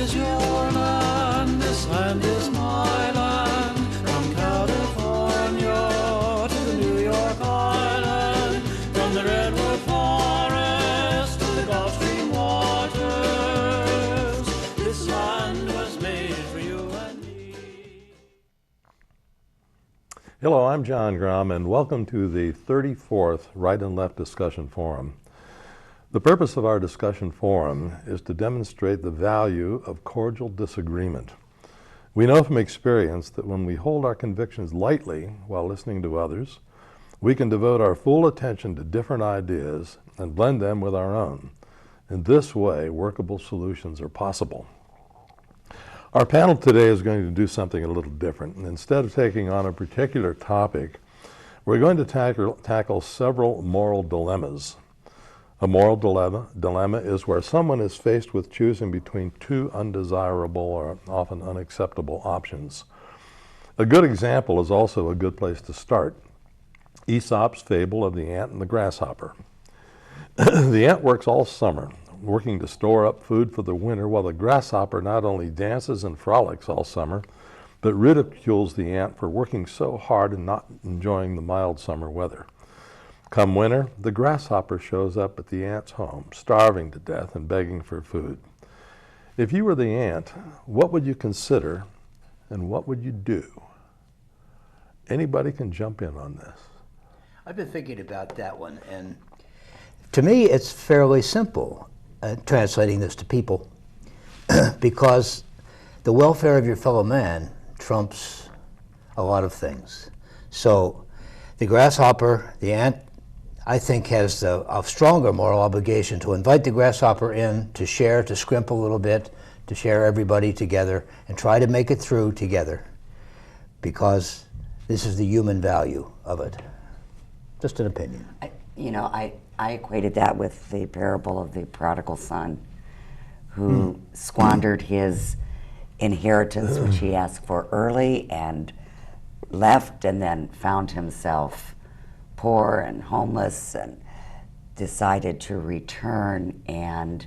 is your land, this land is my land. From California to the New York Island, from the Redwood Forest to the Gulf Stream waters, this land was made for you and me. Hello, I'm John Grom, and welcome to the 34th Right and Left Discussion Forum. The purpose of our discussion forum is to demonstrate the value of cordial disagreement. We know from experience that when we hold our convictions lightly while listening to others, we can devote our full attention to different ideas and blend them with our own. In this way, workable solutions are possible. Our panel today is going to do something a little different. Instead of taking on a particular topic, we're going to tackle several moral dilemmas. A moral dilemma is where someone is faced with choosing between two undesirable or often unacceptable options. A good example is also a good place to start. Aesop's fable of the ant and the grasshopper. The ant works all summer, working to store up food for the winter, while the grasshopper not only dances and frolics all summer, but ridicules the ant for working so hard and not enjoying the mild summer weather. Come winter, the grasshopper shows up at the ant's home, starving to death and begging for food. If you were the ant, what would you consider and what would you do? Anybody can jump in on this. I've been thinking about that one, and to me it's fairly simple, translating this to people, because the welfare of your fellow man trumps a lot of things. So the grasshopper, the ant, I think has a stronger moral obligation to invite the grasshopper in, to share, to scrimp a little bit, to share everybody together and try to make it through together, because this is the human value of it. Just an opinion. I equated that with the parable of the prodigal son who squandered his inheritance, which he asked for early, and left, and then found himself poor and homeless and decided to return, and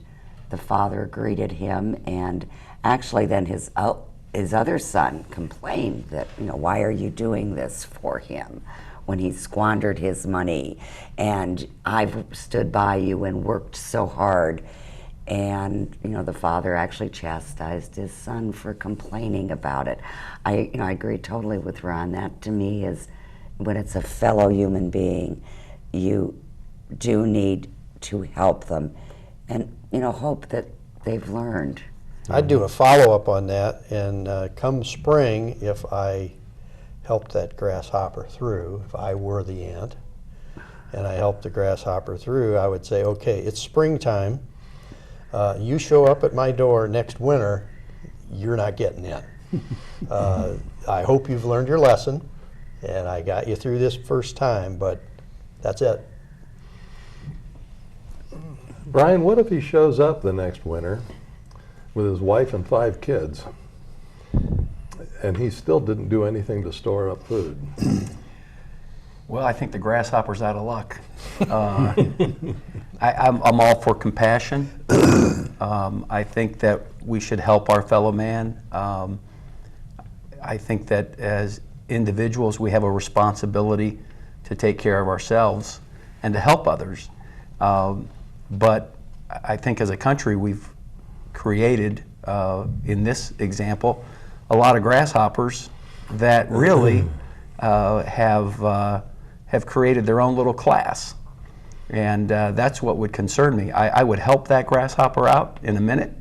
the father greeted him, and actually then his other son complained that, why are you doing this for him when he squandered his money, and I've stood by you and worked so hard. And the father actually chastised his son for complaining about it. I agree totally with Ron. That to me is, when it's a fellow human being, you do need to help them and hope that they've learned. I'd do a follow-up on that, and come spring, if I helped that grasshopper through, if I were the ant and I helped the grasshopper through, I would say, okay, it's springtime. You show up at my door next winter, you're not getting in. I hope you've learned your lesson, and I got you through this first time, but that's it. Bryan, what if he shows up the next winter with his wife and 5 kids, and he still didn't do anything to store up food? Well, I think the grasshopper's out of luck. I'm all for compassion. I think that we should help our fellow man. I think that as individuals, we have a responsibility to take care of ourselves and to help others. But I think as a country, we've created, in this example, a lot of grasshoppers that really have created their own little class. And that's what would concern me. I would help that grasshopper out in a minute,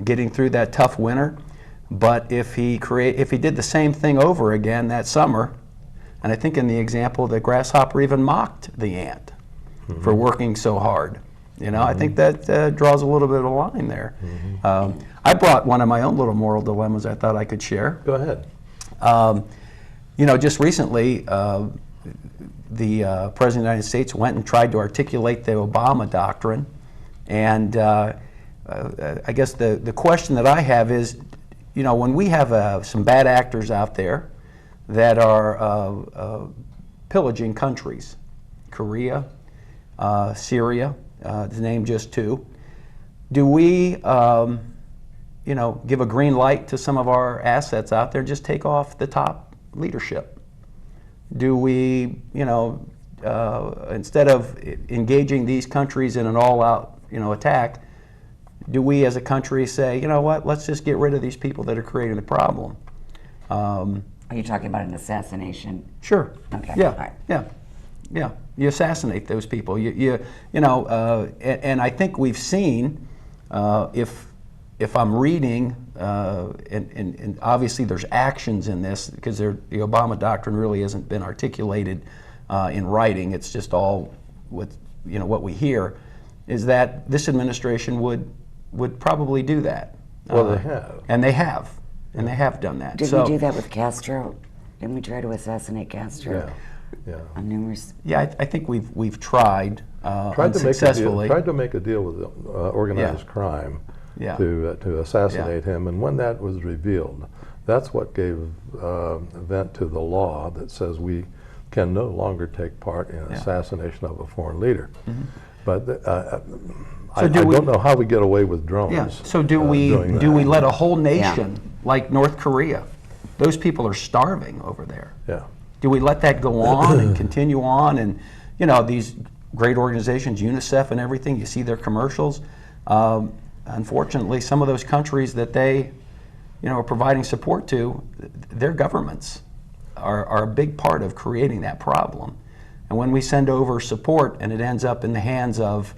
getting through that tough winter. But if he did the same thing over again that summer, and I think in the example, the grasshopper even mocked the ant for working so hard. I think that draws a little bit of a line there. I brought one of my own little moral dilemmas I thought I could share. Go ahead. Just recently, the President of the United States went and tried to articulate the Obama doctrine. And I guess the question that I have is, when we have some bad actors out there that are pillaging countries, Korea, Syria, to name just two, do we give a green light to some of our assets out there, just take off the top leadership? Do we, instead of engaging these countries in an all-out, attack, do we as a country say, you know what, let's just get rid of these people that are creating the problem? Are you talking about an assassination? Sure. Okay. Yeah. All right. Yeah. You assassinate those people. And I think we've seen, if I'm reading, and obviously there's actions in this, because the Obama doctrine really hasn't been articulated in writing. It's just all what we hear, is that this administration would probably do that. Well, they have. And they have. And they have done that. Did we do that with Castro? Didn't we try to assassinate Castro? Yeah. On numerous. Yeah, I think we've tried Unsuccessfully. unsuccessfully. Tried to make a deal with organized crime to assassinate him, and when that was revealed, that's what gave vent to the law that says we can no longer take part in assassination of a foreign leader. Mm-hmm. But I don't know how we get away with drones. Yeah. So do we let a whole nation like North Korea? Those people are starving over there. Yeah. Do we let that go on and continue on? And these great organizations, UNICEF and everything, you see their commercials. Unfortunately, some of those countries that they are providing support to, their governments are a big part of creating that problem. And when we send over support and it ends up in the hands of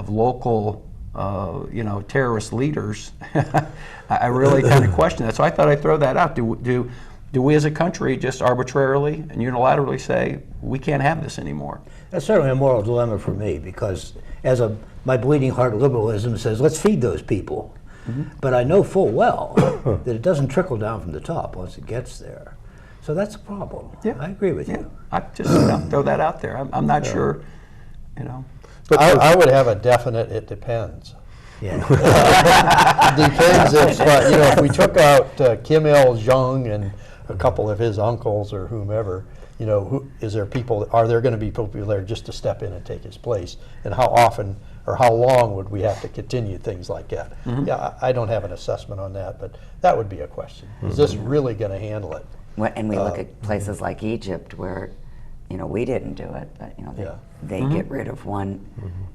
local terrorist leaders, I really kind of question that. So I thought I'd throw that out. Do we as a country just arbitrarily and unilaterally say we can't have this anymore? That's certainly a moral dilemma for me, because my bleeding heart liberalism says let's feed those people. Mm-hmm. But I know full well that it doesn't trickle down from the top once it gets there. So that's a problem. Yeah. I agree with you. I just throw that out there. I'm not sure, But I would have a definite it depends. Yeah. Depends if we took out Kim Il-jung and a couple of his uncles or whomever, are there going to be people there just to step in and take his place? And how often or how long would we have to continue things like that? Mm-hmm. Yeah, I don't have an assessment on that, but that would be a question. Mm-hmm. Is this really going to handle it? And we look at places like Egypt where, we didn't do it, but they get rid of one,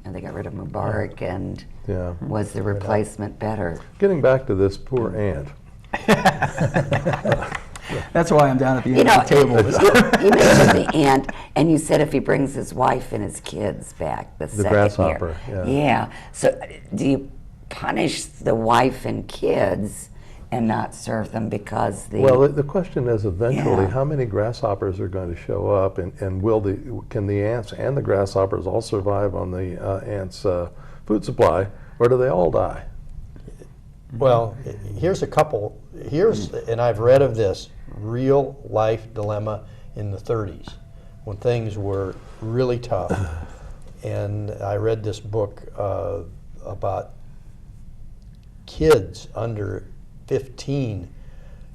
and they got rid of Mubarak, and was the replacement better? Getting back to this poor ant. That's why I'm down at the end of the table. You mentioned the ant, and you said if he brings his wife and his kids back the second grasshopper, year. Yeah. So do you punish the wife and kids and not serve them because the question is eventually how many grasshoppers are going to show up, and can the ants and the grasshoppers all survive on the ants' food supply, or do they all die? Well, here's a couple. And I've read of this real life dilemma in the 30s when things were really tough. And I read this book about kids under 15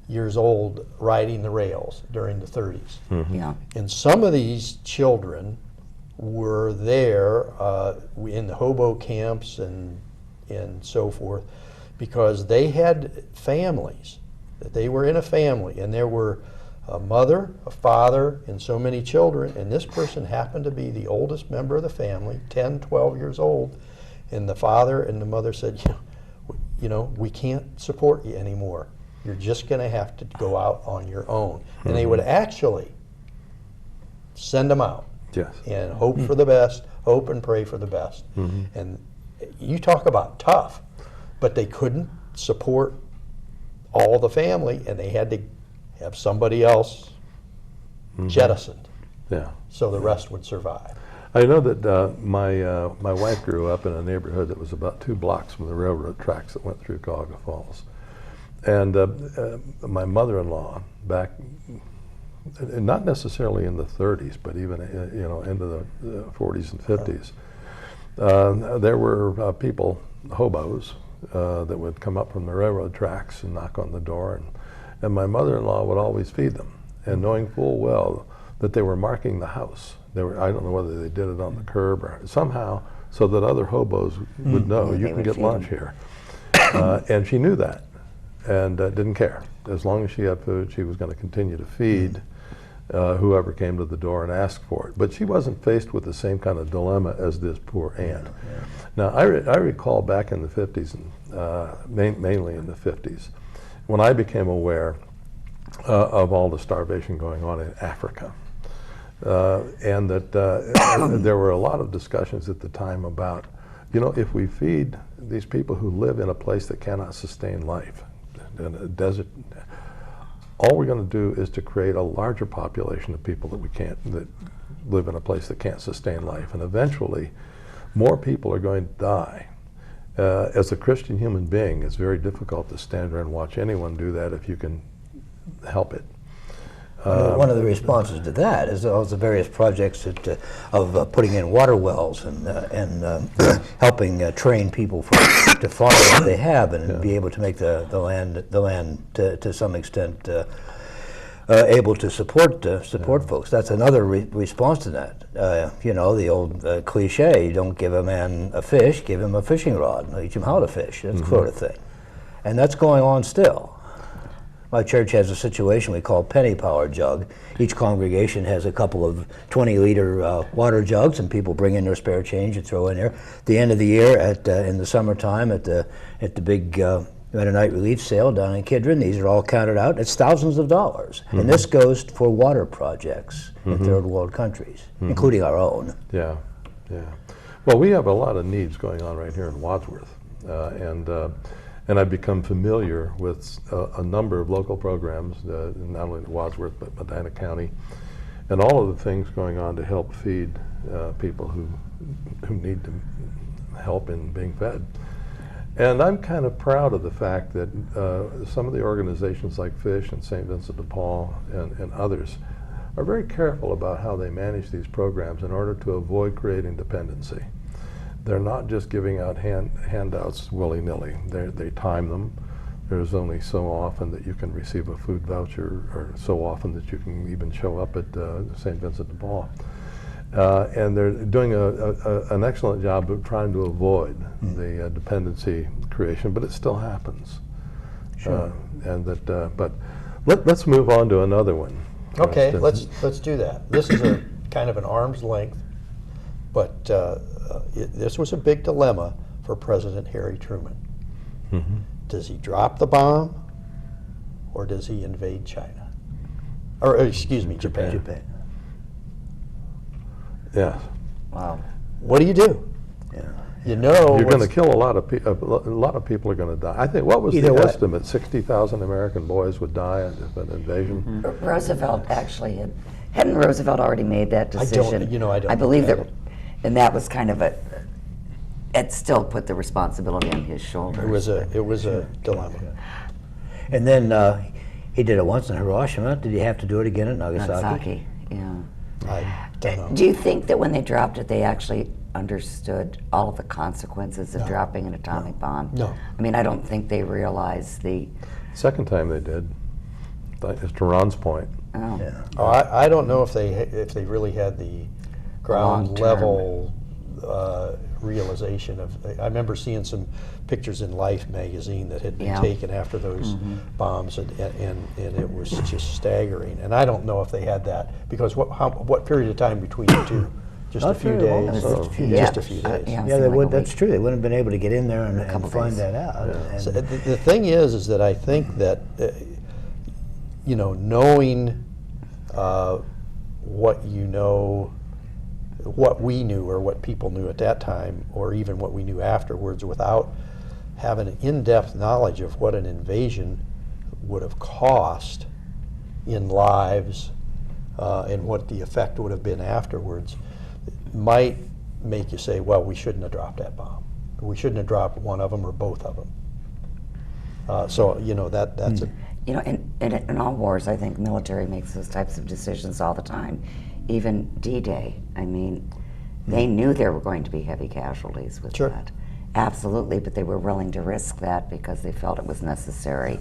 years old riding the rails during the 30s. Mm-hmm. Yeah. And some of these children were there in the hobo camps and so forth, because they had families, that they were in a family, and there were a mother, a father, and so many children, and this person happened to be the oldest member of the family, 10, 12 years old, and the father and the mother said, we can't support you anymore. You're just going to have to go out on your own. And they would actually send them out and hope for the best, hope and pray for the best. Mm-hmm. And you talk about tough. But they couldn't support all the family, and they had to have somebody else jettisoned. Yeah. So the rest would survive. I know that my wife grew up in a neighborhood that was about 2 blocks from the railroad tracks that went through Cuyahoga Falls, and my mother-in-law back, not necessarily in the 30s, but even into the 40s and 50s, there were people, hobos, that would come up from the railroad tracks and knock on the door, and my mother-in-law would always feed them, and knowing full well that they were marking the house. I don't know whether they did it on the curb or somehow, so that other hobos would know you can get lunch here. And she knew that and didn't care. As long as she had food, she was going to continue to feed whoever came to the door and asked for it. But she wasn't faced with the same kind of dilemma as this poor aunt. Now, I recall back in the 50s, mainly in the 50s, when I became aware of all the starvation going on in Africa. And that there were a lot of discussions at the time about, if we feed these people who live in a place that cannot sustain life, in a desert, all we're going to do is to create a larger population of people that live in a place that can't sustain life. And eventually, more people are going to die. As a Christian human being, it's very difficult to stand there and watch anyone do that if you can help it. One of the responses to that is all the various projects of putting in water wells and helping train people to farm what they have and be able to make the land to some extent able to support folks. That's another response to that. The old cliche: you don't give a man a fish, give him a fishing rod, teach him how to fish. That sort of thing, and that's going on still. My church has a situation we call penny power jug. Each congregation has a couple of 20-liter water jugs, and people bring in their spare change and throw in there. At the end of the year, in the summertime, at the big Mennonite relief sale down in Kidron, these are all counted out. It's thousands of dollars, and this goes for water projects in third world countries, including our own. Yeah. Well, we have a lot of needs going on right here in Wadsworth, and I've become familiar with a number of local programs, not only in Wadsworth, but Medina County, and all of the things going on to help feed people who need help in being fed. And I'm kind of proud of the fact that some of the organizations like FISH and St. Vincent de Paul and others are very careful about how they manage these programs in order to avoid creating dependency. They're not just giving out handouts willy-nilly. They time them. There's only so often that you can receive a food voucher, or so often that you can even show up at St. Vincent de Paul. And they're doing an excellent job of trying to avoid the dependency creation, but it still happens. Sure. But let's move on to another one. Okay, let's do that. This is a kind of an arm's length, but this was a big dilemma for President Harry Truman. Does he drop the bomb, or does he invade China? Or excuse me, Japan. Yeah. Wow. What do? Yeah. You know, You're going to kill a lot of people. A lot of people are going to die. I think, what was the estimate? 60,000 American boys would die of an invasion. Roosevelt actually hadn't Roosevelt already made that decision? I don't. I believe that, and that was kind of it still put the responsibility on his shoulders. It was a dilemma. And then he did it once in Hiroshima. Did he have to do it again at Nagasaki, yeah. I don't know. Do you think that when they dropped it, they actually understood all of the consequences of dropping an atomic bomb? No. I mean, I don't think they realized the. Second time they did. It's to Ron's point. Oh. Yeah. Oh, I don't know if they really had the ground level realization of. I remember seeing some pictures in Life magazine that had been taken after those bombs, and it was just staggering. And I don't know if they had that, because what period of time between the two? Just Not a few very long. days. Just a few days. Yeah, they would. That's true. They wouldn't have been able to get in there and find that out. Yeah. And So the thing is that I think that knowing what you know, what we knew or what people knew at that time, or even what we knew afterwards, without having an in-depth knowledge of what an invasion would have cost in lives and what the effect would have been afterwards, might make you say, well, we shouldn't have dropped that bomb. We shouldn't have dropped one of them or both of them. That's a... In all wars, I think military makes those types of decisions all the time. Even D-Day, I mean, they knew there were going to be heavy casualties with that. Absolutely, but they were willing to risk that because they felt it was necessary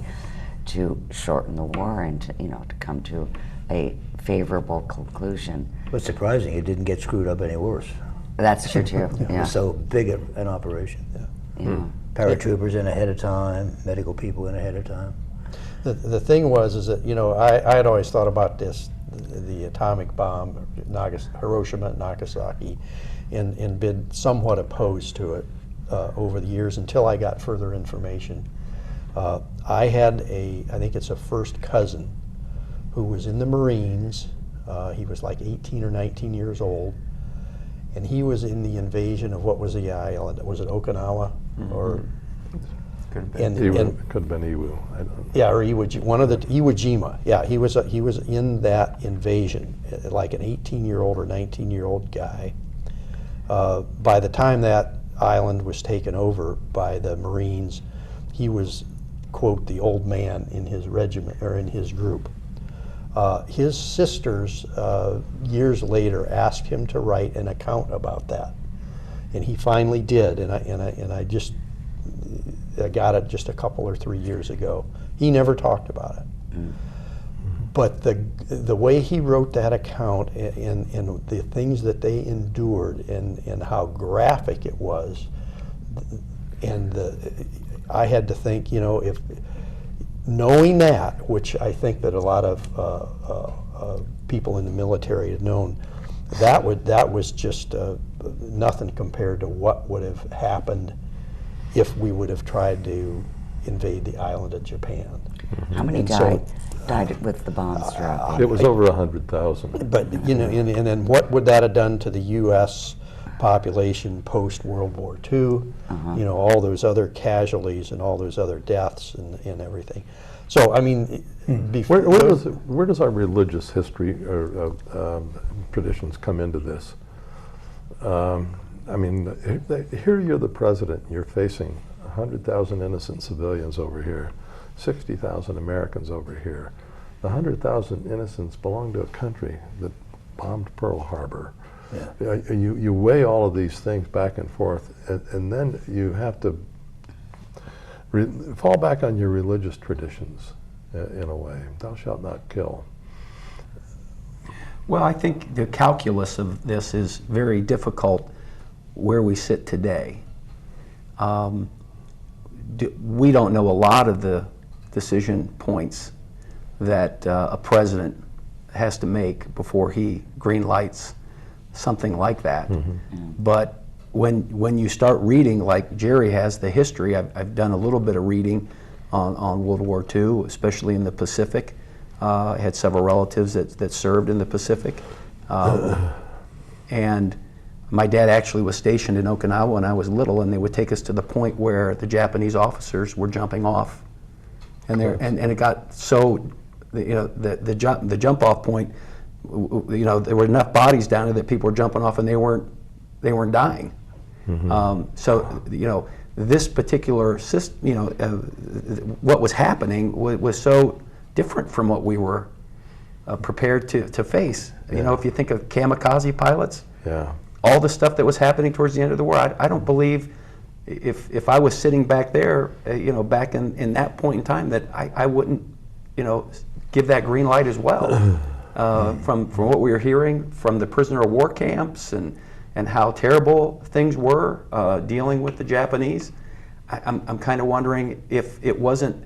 to shorten the war and to come to a favorable conclusion. what's surprising, it didn't get screwed up any worse. That's true too. It was so big an operation. Yeah. paratroopers in ahead of time, medical people in ahead of time. The thing was is that, you know, I had always thought about this, the atomic bomb, Hiroshima and Nagasaki, and been somewhat opposed to it over the years until I got further information. I had I think it's a first cousin who was in the Marines. He was like 18 or 19 years old, and he was in the invasion of, what was the island? Was it Okinawa? Or Could have been. Could have been Iwo. I don't know. yeah, or Iwo Jima. Yeah, he was in that invasion, like an 18-year-old or 19-year-old guy. By the time that island was taken over by the Marines, he was, quote, the old man in his regiment or in his group. His sisters, years later, asked him to write an account about that, and he finally did. And I got it just a couple or 3 years ago. He never talked about it. Mm-hmm. But the way he wrote that account and the things that they endured and how graphic it was, and I had to think, you know, if knowing that, which I think that a lot of people in the military had known, that was just nothing compared to what would have happened if we would have tried to invade the island of Japan. Mm-hmm. How many died with the bombs dropping? It was over 100,000. But, you know, and then what would that have done to the U.S. population post-World War II? Uh-huh. You know, all those other casualties and all those other deaths and everything. So, I mean, where does our religious history or traditions come into this? I mean, here you're the president, you're facing 100,000 innocent civilians over here, 60,000 Americans over here. The 100,000 innocents belong to a country that bombed Pearl Harbor. Yeah. You weigh all of these things back and forth, and then you have to fall back on your religious traditions in a way. Thou shalt not kill. Well, I think the calculus of this is very difficult where we sit today. We don't know a lot of the decision points that a president has to make before he green lights something like that. Mm-hmm. But when you start reading, like Jerry has, the history, I've done a little bit of reading on World War II, especially in the Pacific. I had several relatives that served in the Pacific. And my dad actually was stationed in Okinawa when I was little, and they would take us to the point where the Japanese officers were jumping off. And it got so, you know, the jump off point, you know, there were enough bodies down there that people were jumping off and they weren't dying. Mm-hmm. So, you know, this particular system, you know, what was happening was so different from what we were prepared to face. Yeah. You know, if you think of kamikaze pilots, yeah, all the stuff that was happening towards the end of the war, I don't believe if I was sitting back there, you know, back in that point in time, that I wouldn't, you know, give that green light as well. From what we were hearing from the prisoner of war camps and how terrible things were dealing with the Japanese, I'm kind of wondering if it wasn't,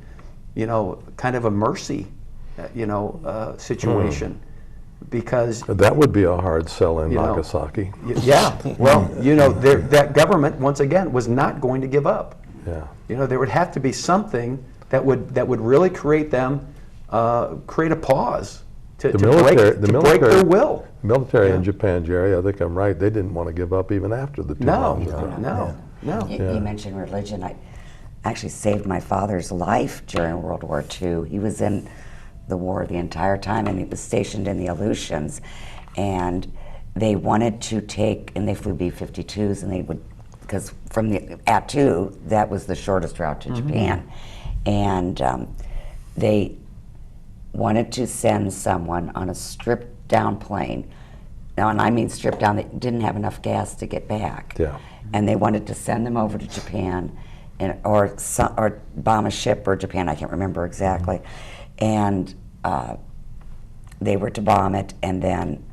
you know, kind of a mercy, you know, situation. Because that would be a hard sell in Nagasaki. Yeah, well, you know, that government once again was not going to give up. Yeah, you know, there would have to be something that would really create them, create a pause to break their will. The military in Japan, Jerry, I think I'm right. They didn't want to give up even after the two bombs were dropped. No. You mentioned religion. I actually saved my father's life during World War II. He was in the war the entire time, and he was stationed in the Aleutians, and they wanted to take, and they flew B-52s, and they would, because from the Attu, that was the shortest route to Japan, and they wanted to send someone on a stripped down plane. Now, and I mean stripped down, they didn't have enough gas to get back. Yeah. And they wanted to send them over to Japan, or bomb a ship or Japan, I can't remember exactly. And they were to bomb it, and then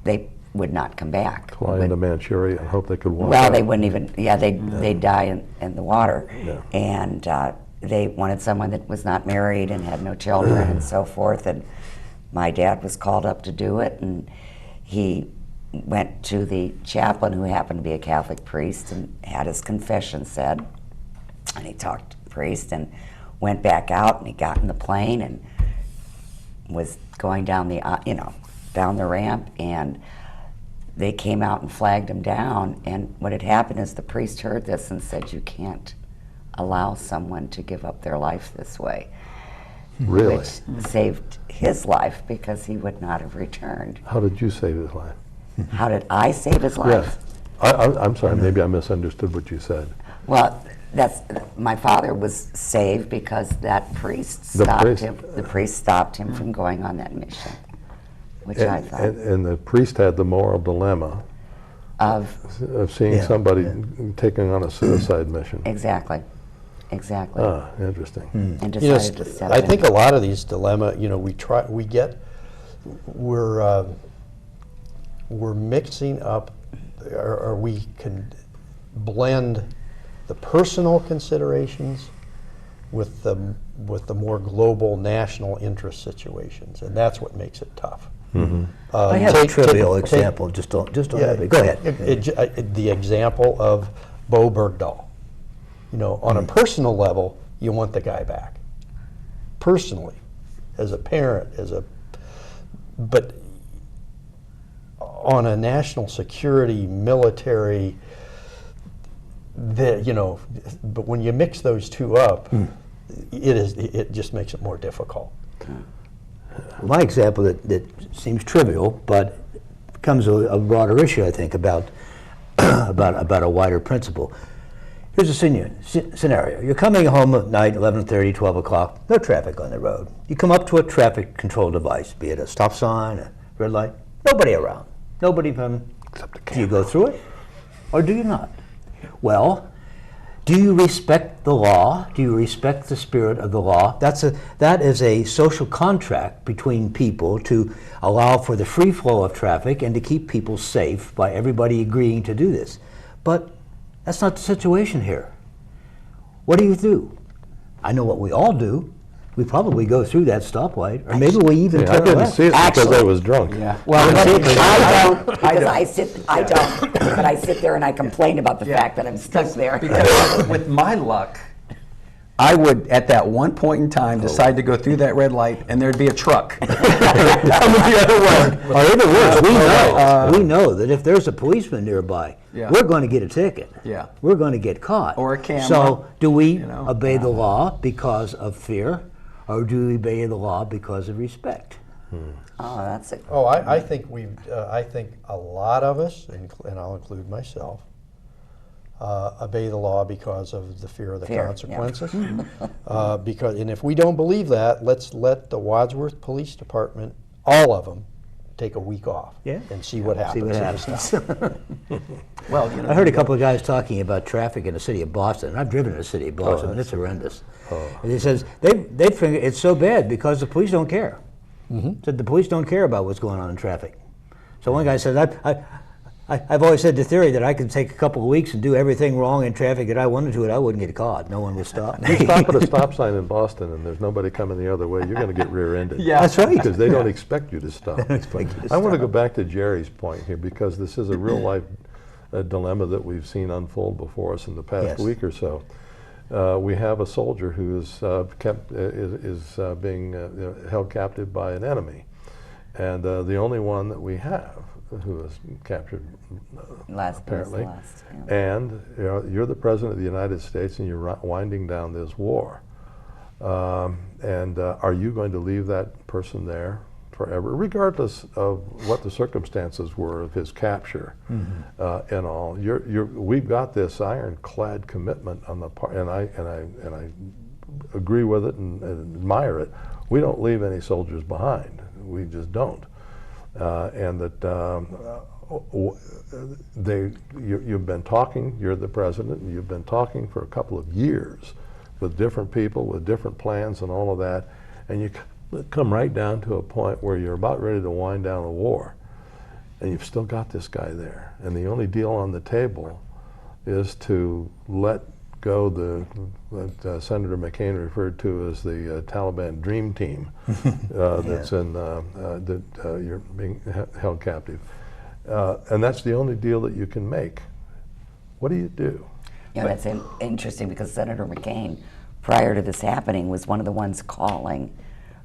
they would not come back. Fly into Manchuria and hope they could walk Well, out. they wouldn't even, they'd die in the water. Yeah. And they wanted someone that was not married and had no children and so forth. And my dad was called up to do it, and he went to the chaplain, who happened to be a Catholic priest, and had his confession said. And he talked to the priest and went back out, and he got in the plane and was going down down the ramp, and they came out and flagged him down. And what had happened is the priest heard this and said, "You can't allow someone to give up their life this way." Really? Which saved his life, because he would not have returned. How did you save his life? How did I save his life? Yes. I'm sorry, maybe I misunderstood what you said. Well, my father was saved because that priest The stopped priest. him. The priest stopped him from going on that mission, which I thought And the priest had the moral dilemma of of seeing Yeah, somebody taking on a suicide mission. exactly. Ah, interesting. And You know, decided to step I in. think a lot of these dilemma, we're mixing up, or we can blend the personal considerations with the more global national interest situations, and that's what makes it tough. I have a trivial example. Just don't have it. Go ahead. The example of Bo Bergdahl. On a personal level, you want the guy back. Personally, as a parent, but on a national security, military, but when you mix those two up, it just makes it more difficult. My example that seems trivial, but becomes a broader issue, I think, about a wider principle. Here's a scenario. You're coming home at night, 11:30, 12 o'clock, no traffic on the road. You come up to a traffic control device, be it a stop sign, a red light, nobody around. Nobody from, Except the do you go through it, or do you not? Well, do you respect the law? Do you respect the spirit of the law? That is a social contract between people to allow for the free flow of traffic and to keep people safe by everybody agreeing to do this. But that's not the situation here. What do? I know what we all do. We probably go through that stoplight, or maybe we even Yeah, I turn didn't left. see it because I was drunk. Yeah. Well, I don't. I don't, because I don't, but I sit there and I complain about the fact that I'm stuck there. Because with my luck, I would, at that one point in time, decide to go through that red light, and there'd be a truck coming the other way. Or even worse, we know that if there's a policeman nearby, Yeah. we're going to get a ticket. Yeah. We're going to get caught. Or a camera, So do we you know. obey the law because of fear, or do we obey the law because of respect? Oh, that's it. Oh, I think I think a lot of us, and I'll include myself, obey the law because of the fear of the Fear, yeah. consequences. And if we don't believe that, let's let the Wadsworth Police Department, all of them, take a week off and see what happens. See what in happens. this town. Well, I heard a couple of guys talking about traffic in the city of Boston. I've driven in the city of Boston, and it's horrendous. And he says they figure it's so bad because the police don't care. Said the police don't care about what's going on in traffic. So one guy said, I've always said the theory that I could take a couple of weeks and do everything wrong in traffic that I wanted to, and I wouldn't get caught. No one would stop me. You stop at a stop sign in Boston and there's nobody coming the other way, you're going to get rear-ended. Yeah. That's right. Because they don't expect you to stop. expect you to I want to stop. go back to Jerry's point here, because this is a real-life dilemma that we've seen unfold before us in the past Yes. week or so. We have a soldier who is being held captive by an enemy, and the only one that we have who was captured, apparently. And you're the president of the United States, and you're winding down this war. Are you going to leave that person there forever, regardless of what the circumstances were of his capture and all? We've got this ironclad commitment on the part, and I agree with it and admire it. We don't leave any soldiers behind. We just don't. And that you've been talking. You're the president, and you've been talking for a couple of years with different people, with different plans, and all of that, and you come right down to a point where you're about ready to wind down the war. and you've still got this guy there. And the only deal on the table is to let go what Senator McCain referred to as the Taliban dream team that's in that you're being held captive, and that's the only deal that you can make. What do you do? You know, that's interesting because Senator McCain, prior to this happening, was one of the ones calling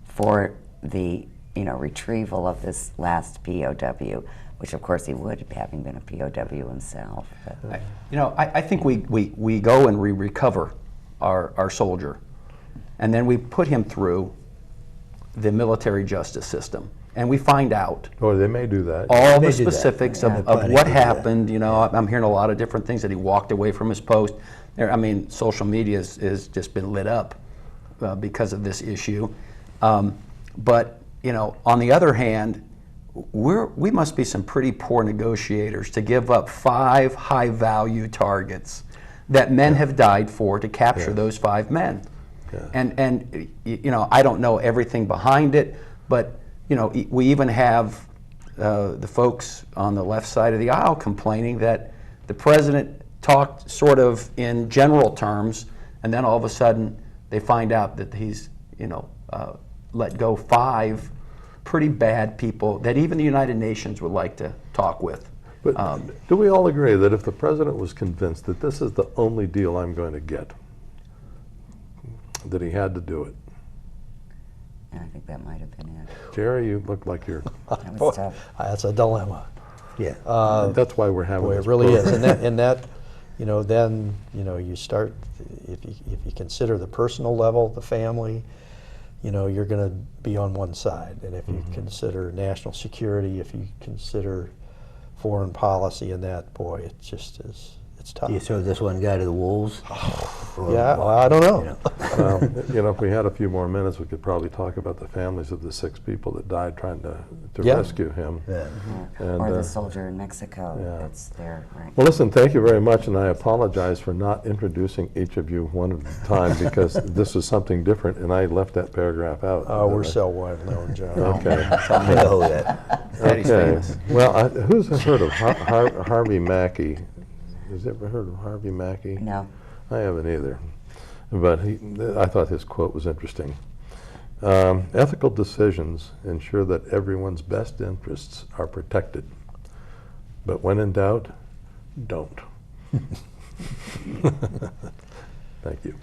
for the retrieval of this last POW, which of course he would, having been a POW himself. But. I think we go and we recover our soldier, and then we put him through the military justice system, and we find out Or they may do that. all the They do that. specifics Yeah. of Planning what to do that. happened. I'm hearing a lot of different things, that he walked away from his post. Social media has just been lit up because of this issue. But on the other hand, we must be some pretty poor negotiators to give up 5 high-value targets that men have died for to capture those 5 men. Yeah. And I don't know everything behind it, but we even have the folks on the left side of the aisle complaining that the president talked sort of in general terms, and then all of a sudden they find out that he's let go 5 pretty bad people that even the United Nations would like to talk with. But do we all agree that if the president was convinced that this is the only deal I'm going to get, that he had to do it? And I think that might have been it. Jerry, you look like you're. That was tough. That's a dilemma. Yeah. That's why we're having Boy, this it really is, program. and that, then you start, if you consider the personal level, the family, you're going to be on one side, and if you consider national security, if you consider foreign policy, and that, boy, it just is. It's tough. You throw this one guy to the wolves? Yeah, well, I don't know. Well, if we had a few more minutes, we could probably talk about the families of the 6 people that died trying to Yeah. rescue him. Yeah. And, Or the soldier in Mexico yeah. that's there, right? Well, listen, thank you very much, and I apologize for not introducing each of you one at a time because this is something different, and I left that paragraph out. Oh, we're so well known, John. Okay. I know that. Patty's famous. Well, who's heard of Harvey Mackey? Has ever heard of Harvey Mackey? No. I haven't either. But I thought his quote was interesting. Ethical decisions ensure that everyone's best interests are protected. But when in doubt, don't. Thank you.